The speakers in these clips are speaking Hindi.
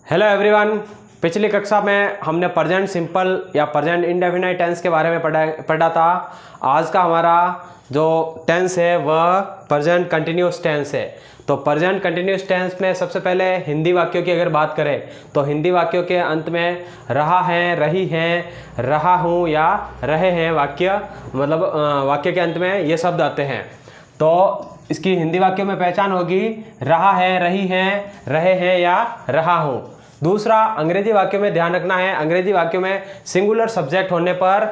Hello everyone. पिछली कक्षा में हमने प्रेजेंट सिंपल या प्रेजेंट इंडेफिनाइट टेंस के बारे में पढ़ा था। आज का हमारा जो टेंस है वह प्रेजेंट कंटिन्यूस टेंस है। तो प्रेजेंट कंटिन्यूस टेंस में सबसे पहले हिंदी वाक्यों की अगर बात करें तो हिंदी वाक्यों के अंत में रहा है, रही हैं, रहा हूँ या रहे हैं वाक्य मतलब वाक्य के अंत में ये शब्द आते हैं। तो इसकी हिंदी वाक्यों में पहचान होगी रहा है, रही हैं, रहे हैं या रहा हूँ। दूसरा, अंग्रेजी वाक्यों में ध्यान रखना है, अंग्रेजी वाक्यों में सिंगुलर सब्जेक्ट होने पर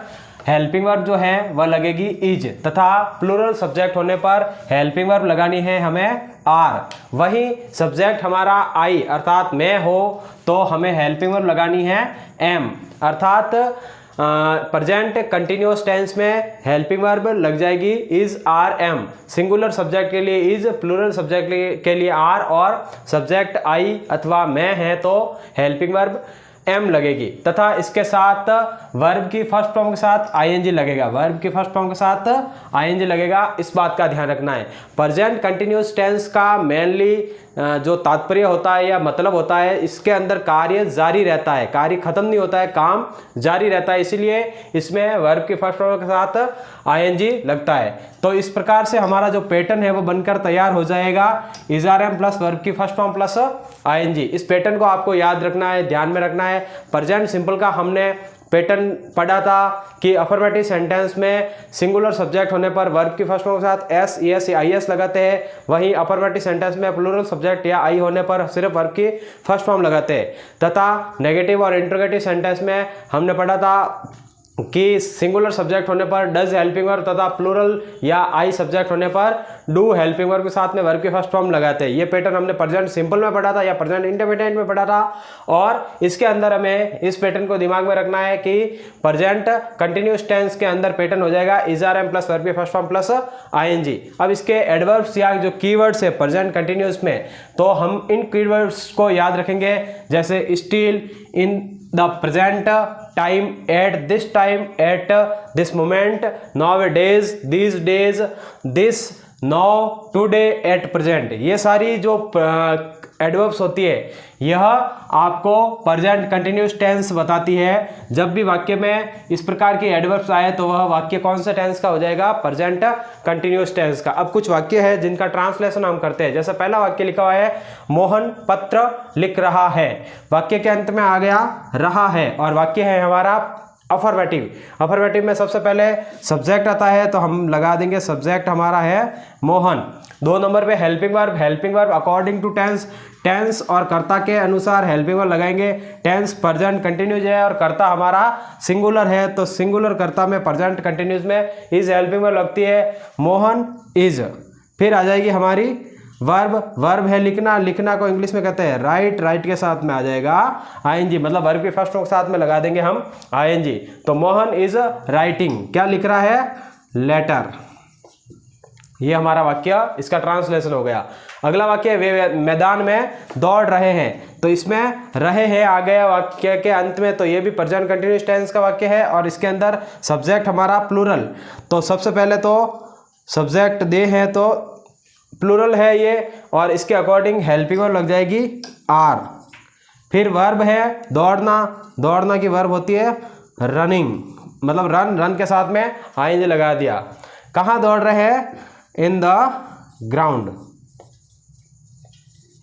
हेल्पिंग वर्ब जो है वह लगेगी इज तथा प्लूरल सब्जेक्ट होने पर हेल्पिंग वर्ब लगानी है हमें आर। वही सब्जेक्ट हमारा आई अर्थात मैं हो तो हमें हेल्पिंग वर्ब लगानी है एम। अर्थात प्रेजेंट कंटिन्यूअस टेंस में हेल्पिंग वर्ब लग जाएगी is are am. Singular subject के लिए इज, प्लूरल सब्जेक्ट के लिए आर और सब्जेक्ट आई अथवा मैं है तो हेल्पिंग वर्ब एम लगेगी तथा इसके साथ वर्ब की फर्स्ट फॉर्म के साथ आईएनजी लगेगा। वर्ब की फर्स्ट फॉर्म के साथ आईएनजी लगेगा, इस बात का ध्यान रखना है। प्रेजेंट कंटिन्यूअस टेंस का मेनली जो तात्पर्य होता है या मतलब होता है, इसके अंदर कार्य जारी रहता है, कार्य खत्म नहीं होता है, काम जारी रहता है, इसीलिए इसमें वर्ब की फर्स्ट फॉर्म के साथ आईएनजी लगता है। तो इस प्रकार से हमारा जो पैटर्न है वो बनकर तैयार हो जाएगा is are am plus verb की फर्स्ट फॉर्म प्लस आईएनजी। इस पैटर्न को आपको याद रखना है, ध्यान में रखना है। प्रेजेंट सिंपल का हमने पैटर्न पढ़ा था कि अफर्मेटिव सेंटेंस में सिंगुलर सब्जेक्ट होने पर वर्ब की फर्स्ट फॉर्म के साथ एस, एस या आई एस लगाते हैं। वहीं अफर्मेटिव सेंटेंस में प्लूरल सब्जेक्ट या आई होने पर सिर्फ वर्ब की फर्स्ट फॉर्म लगाते हैं। तथा नेगेटिव और इंट्रोगेटिव सेंटेंस में हमने पढ़ा था कि सिंगुलर सब्जेक्ट होने पर डज हेल्पिंग वर्ब तथा प्लूरल या आई सब्जेक्ट होने पर डू हेल्पिंग वर्ब के साथ में वर्ब की फर्स्ट फॉर्म लगाते हैं। ये पैटर्न हमने प्रेजेंट सिंपल में पढ़ा था या प्रेजेंट इंडेफिनिट में पढ़ा था और इसके अंदर हमें इस पैटर्न को दिमाग में रखना है कि प्रेजेंट कंटिन्यूअस टेंस के अंदर पैटर्न हो जाएगा is are am plus verb की फर्स्ट फॉर्म प्लस आईएनजी। अब इसके एडवर्ब्स या जो कीवर्ड्स है प्रेजेंट कंटिन्यूअस में, तो हम इन कीवर्ड्स को याद रखेंगे जैसे still, in the present time, eight this time, eight this moment, nowadays, these days, this, now, today, at present। ये सारी जो एडवर्ब्स होती है यह आपको प्रेजेंट कंटिन्यूअस टेंस बताती है। जब भी वाक्य में इस प्रकार की एडवर्ब्स आए तो वह वाक्य कौन से टेंस का हो जाएगा? प्रेजेंट कंटिन्यूअस टेंस का। अब कुछ वाक्य है जिनका ट्रांसलेशन हम करते हैं। जैसे पहला वाक्य लिखा हुआ है मोहन पत्र लिख रहा है। वाक्य के अंत में आ गया रहा है और वाक्य है हमारा अफर्मेटिव। अफर्मेटिव में सबसे पहले सब्जेक्ट आता है तो हम लगा देंगे सब्जेक्ट हमारा है मोहन। 2 नंबर पे helping verb. Helping verb according to tense, tense और कर्ता के अनुसार हेल्पिंग वर्ब लगाएंगे। टेंस प्रेजेंट कंटिन्यूस है और कर्ता हमारा सिंगुलर है तो सिंगुलर कर्ता में प्रेजेंट कंटिन्यूस में इज हेल्पिंग वर्ब लगती है मोहन इज। फिर आ जाएगी हमारी वर्ब। वर्ब है लिखना, लिखना को इंग्लिश में कहते हैं राइट, राइट के साथ में आ जाएगा आईएनजी, मतलब वर्ब के फर्स्ट के साथ में लगा देंगे हम आईएनजी। तो मोहन इज राइटिंग, क्या लिख रहा है? लेटर। ये हमारा वाक्य, इसका ट्रांसलेशन हो गया। अगला वाक्य वे मैदान में दौड़ रहे हैं, तो इसमें रहे हैं आ गया वाक्य के अंत में, तो ये भी प्रेजेंट कंटिन्यूअस टेंस का वाक्य है और इसके अंदर सब्जेक्ट हमारा प्लूरल। तो सबसे पहले तो सब्जेक्ट दे है तो प्लूरल है ये और इसके अकॉर्डिंग हेल्पिंग वर्ब लग जाएगी आर। फिर वर्ब है दौड़ना, दौड़ना की वर्ब होती है रनिंग, मतलब रन, रन के साथ में आईएनजी लगा दिया। कहाँ दौड़ रहे हैं? In the ground.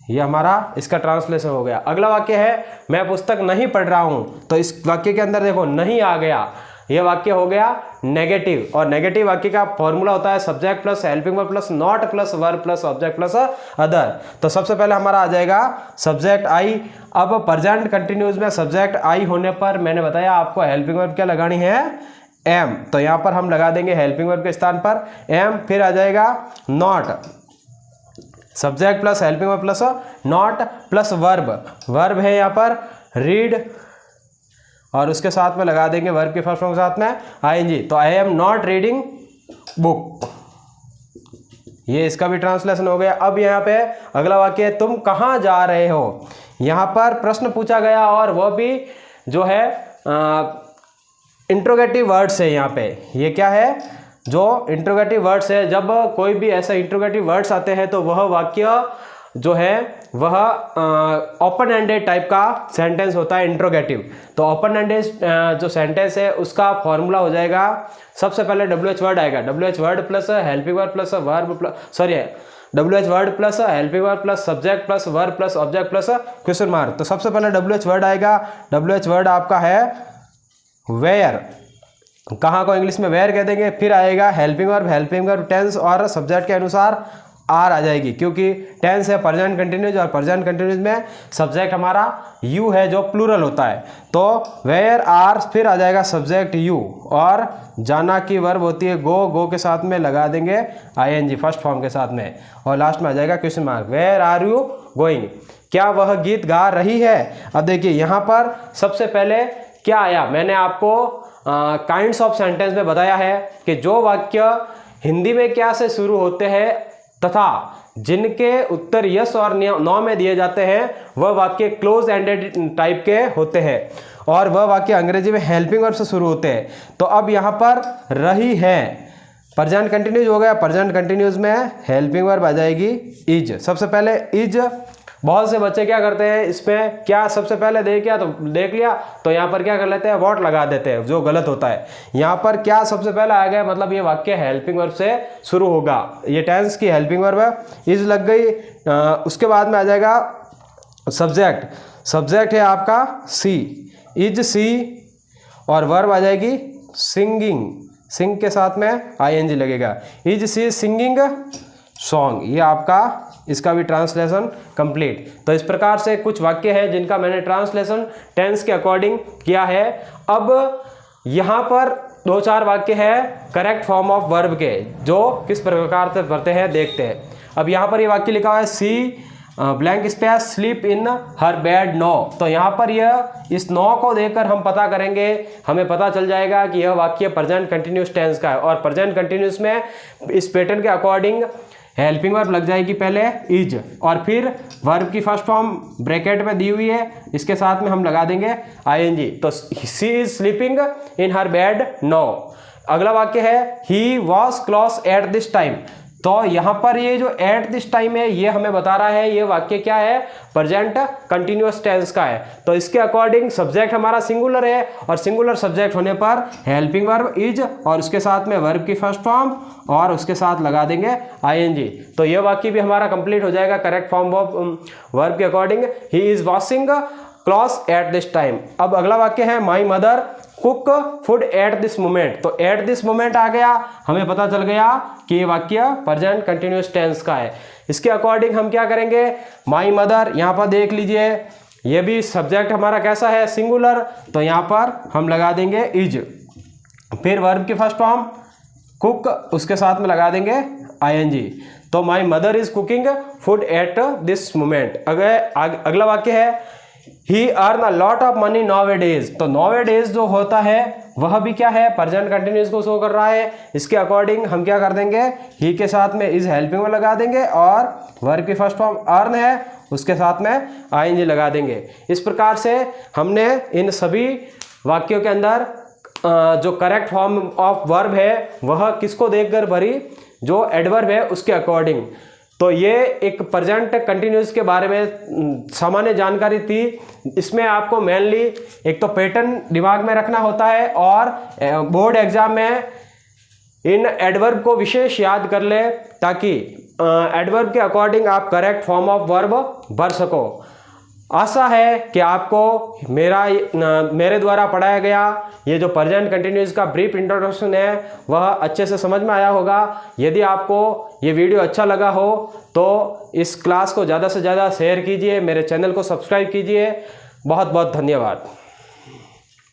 ये हमारा इसका ट्रांसलेशन हो गया। अगला वाक्य है मैं पुस्तक नहीं पढ़ रहा हूं, तो इस वाक्य के अंदर देखो नहीं आ गया, ये वाक्य हो गया नेगेटिव और नेगेटिव वाक्य का फॉर्मूला होता है subject plus helping verb plus not plus verb plus object plus other. तो सबसे पहले हमारा आ जाएगा सब्जेक्ट आई। अब प्रेजेंट कंटिन्यूअस में सब्जेक्ट आई होने पर मैंने बताया आपको हेल्पिंग वर्ब क्या लगानी है? एम। तो यहां पर हम लगा देंगे हेल्पिंग वर्ब के स्थान पर एम। फिर आ जाएगा not, subject plus helping verb plus not plus verb. Verb है यहां पर रीड और उसके साथ में लगा देंगे वर्ब के फर्स्ट फॉर्म के साथ में आईएनजी। तो I am not reading book, ये इसका भी ट्रांसलेशन हो गया। अब यहाँ पे अगला वाक्य है तुम कहाँ जा रहे हो। यहाँ पर प्रश्न पूछा गया और वह भी जो है इंट्रोगेटिव वर्ड्स है। यहाँ पे ये क्या है? जो इंट्रोगेटिव वर्ड्स है। जब कोई भी ऐसा इंट्रोगेटिव वर्ड्स आते हैं तो वह वाक्य जो है वह ओपन एंडेड टाइप का सेंटेंस होता है, इंट्रोगेटिव। तो ओपन एंडेड जो सेंटेंस है उसका फॉर्मूला हो जाएगा, सबसे पहले WH वर्ड आएगा, WH word plus helping verb plus verb plus WH word plus helping verb plus subject plus verb plus object plus question mark. तो सबसे पहले WH वर्ड आएगा, WH वर्ड आपका है वेयर, कहाँ को इंग्लिश में वेयर कह देंगे। फिर आएगा हेल्पिंग वर्ब टेंस और सब्जेक्ट के अनुसार आर आ जाएगी, क्योंकि टेंस है प्रेजेंट कंटिन्यूस और प्रेजेंट कंटिन्यूस में सब्जेक्ट हमारा यू है जो प्लूरल होता है। तो वेयर आर, फिर आ जाएगा सब्जेक्ट यू, और जाना की वर्ब होती है गो के साथ में लगा देंगे ING फर्स्ट फॉर्म के साथ में, और लास्ट में आ जाएगा question mark, where are you going, क्या वह गीत गा रही है। अब देखिए यहाँ पर सबसे पहले क्या आया, मैंने आपको काइंड्स ऑफ सेंटेंस में बताया है कि जो वाक्य हिंदी में क्या से शुरू होते हैं तथा जिनके उत्तर यस और नो में दिए जाते हैं वह वाक्य क्लोज एंडेड टाइप के होते हैं, और वह वाक्य अंग्रेजी में हेल्पिंग वर्ब से शुरू होते हैं। तो अब यहाँ पर रही है प्रेजेंट कंटिन्यूस हो गया, प्रेजेंट कंटिन्यूस में हेल्पिंग वर्ब आ जाएगी इज। सबसे पहले इज, बहुत से बच्चे क्या करते हैं इसमें, क्या सबसे पहले देख लिया तो यहाँ पर क्या कर लेते हैं, व्हाट लगा देते हैं, जो गलत होता है। यहाँ पर क्या सबसे पहले आ गया, मतलब ये वाक्य हेल्पिंग वर्ब से शुरू होगा, ये टेंस की हेल्पिंग वर्ब है, इज लग गई। उसके बाद में आ जाएगा सब्जेक्ट है आपका सी, इज सी, और वर्ब आ जाएगी सिंगिंग, सिंग के साथ में ING लगेगा, इज सी सिंगिंग सॉन्ग। ये आपका इसका भी ट्रांसलेशन कंप्लीट। तो इस प्रकार से कुछ वाक्य हैं जिनका मैंने ट्रांसलेशन टेंस के अकॉर्डिंग किया है। अब यहाँ पर 2-4 वाक्य है करेक्ट फॉर्म ऑफ वर्ब के, जो किस प्रकार से पढ़ते हैं देखते हैं। अब यहाँ पर ये वाक्य लिखा हुआ है she blank space sleep in her bed now. तो यहाँ पर यह इस नो को देखकर हम पता करेंगे, हमें पता चल जाएगा कि यह वाक्य प्रेजेंट कंटिन्यूस टेंस का है, और प्रेजेंट कंटिन्यूस में इस पैटर्न के अकॉर्डिंग हेल्पिंग वर्ब लग जाएगी पहले इज, और फिर वर्ब की फर्स्ट फॉर्म ब्रैकेट में दी हुई है, इसके साथ में हम लगा देंगे ING। तो she is sleeping in her bed now. अगला वाक्य है he was close at this time. तो यहाँ पर ये जो एट दिस टाइम है ये हमें बता रहा है ये वाक्य क्या है, प्रेजेंट कंटिन्यूअस टेंस का है। तो इसके अकॉर्डिंग सब्जेक्ट हमारा सिंगुलर है, और सिंगुलर सब्जेक्ट होने पर हेल्पिंग वर्ब इज, और उसके साथ में वर्ब की फर्स्ट फॉर्म, और उसके साथ लगा देंगे ING। तो ये वाक्य भी हमारा कंप्लीट हो जाएगा करेक्ट फॉर्म ऑफ वर्ब के according, he is washing clothes eight this time. अब अगला वाक्य है my mother cook food at this moment. तो एट दिस मोमेंट आ गया, हमें पता चल गया कि ये वाक्य प्रेजेंट कंटिन्यूअस टेंस का है। इसके अकॉर्डिंग हम क्या करेंगे, माई मदर, यहाँ पर देख लीजिए ये भी सब्जेक्ट हमारा कैसा है, सिंगुलर, तो यहाँ पर हम लगा देंगे इज, फिर वर्ब की फर्स्ट फॉर्म कुक, उसके साथ में लगा देंगे ING। तो my mother is cooking food at this moment. अगला वाक्य है he earn a lot of money nowadays. तो नाउअडेज जो होता है वह भी क्या है, प्रेजेंट कंटिन्यूअस को शो कर रहा है। इसके अकॉर्डिंग हम क्या कर देंगे, ही के साथ में इज हेल्पिंग में लगा देंगे, और वर्ब की फर्स्ट फॉर्म अर्न है, उसके साथ में ING लगा देंगे। इस प्रकार से हमने इन सभी वाक्यों के अंदर जो करेक्ट फॉर्म ऑफ वर्ब है वह किसको देखकर भरी, जो एडवर्ब है उसके अकॉर्डिंग। तो ये एक प्रेजेंट कंटिन्यूस के बारे में सामान्य जानकारी थी। इसमें आपको मेनली एक तो पैटर्न दिमाग में रखना होता है, और बोर्ड एग्जाम में इन एडवर्ब को विशेष याद कर ले, ताकि एडवर्ब के अकॉर्डिंग आप करेक्ट फॉर्म ऑफ वर्ब भर सको। आशा है कि आपको मेरे द्वारा पढ़ाया गया ये जो प्रेजेंट कंटिन्यूस का ब्रीफ इंट्रोडक्शन है वह अच्छे से समझ में आया होगा। यदि आपको ये वीडियो अच्छा लगा हो तो इस क्लास को ज़्यादा से ज़्यादा शेयर कीजिए, मेरे चैनल को सब्सक्राइब कीजिए। बहुत बहुत धन्यवाद।